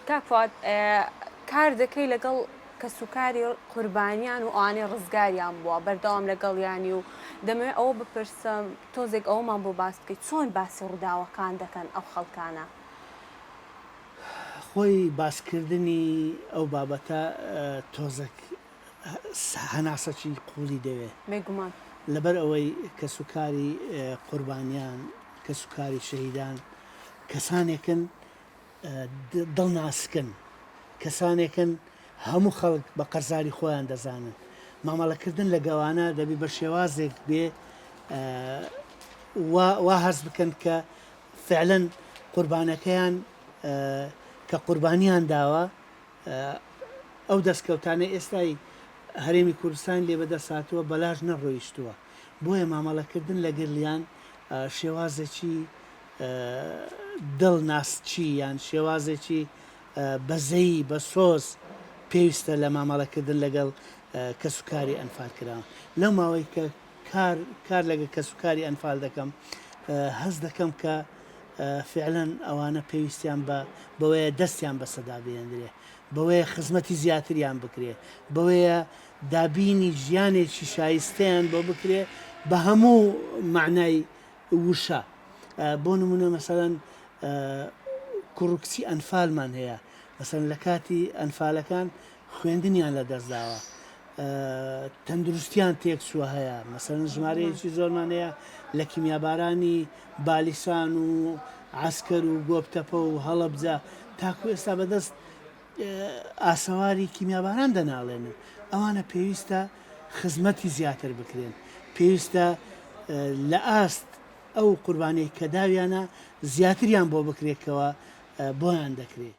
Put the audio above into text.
کاک فواد کار دەکەی لەگەڵ کەسوکاری قوربانیان و ئەوانەی ڕزگاریان بووە بەردەوام لەگەڵیانی و دەمەوێت ئەوە بپرسم تۆزێک ئەومان بۆ باس بکەیت چۆن باسی ڕووداوەکان دەکەن ئەو خەڵکانە خۆی باسکردنی ئەو بابەتە تۆزێک هەناسەی قوڵی دەوێت بێگومان لەبەر ئەوەی کەسوکاری قوربانیان کەسوکاری شەهیدان کەسانێکن دڵناسکن کەسانێکن هەموو خەڵک بە قەرزاری خۆیان دەزانن مامەڵەکردن لە گەوانە دەبی بە شێوازێک بێ وا هەرز بکەن کە فعلەن قوربانەکەیان کە قوربانیان داوە ئەو دەستکەوتانە ئێستای هەرێمی کوردستان لێ بەدەساتووە بەلاژ نەڕۆیشتووە بۆیە مامەڵەکردن لەگەڵیان شێوازێکی دڵناسچی یان شێوازێکی بەزەی بە سۆز پێویستە لە مامەڵەکردن لەگەڵ کەسوکاری ئەنفالکراوە لەو ماوەی کە کار لەگە کەسوکاری ئەنفال دەکەم هەز دەکەم کە فعلەن ئەوانە پێویستیان بەوەیە دەستیان بە سەدا بێنرێ بەوەیە خزمەتی زیاتریان بکرێ بەوەیە دابینی ژیانێکی شایستەیان بۆ بکرێ بە هەموو معنای وشە بۆ نمونە مەسەڵەن کوڕکچی ئەنفالمان هەیە مەسەن لە کاتی ئەنفالەکان خوێندنیان لە دەستداوە تەندروستیان تێکچووە هەیە مەسەن ژمارەیەکی زۆرمان هەیە لە کیمیابارانی بالیسان و عسکەر و گۆپتەپە و هەڵەبجە تاکو ئێستا بەدەست ئاسەواری کیمیاباران دەناڵێنن ئەوانە پێویستە خزمەتی زیاتر بکرێن پێویستە لە ئاست ئەو قوربانەی کە داویانە زیاتریان بۆ بکرێتەوە بۆیان دەکرێت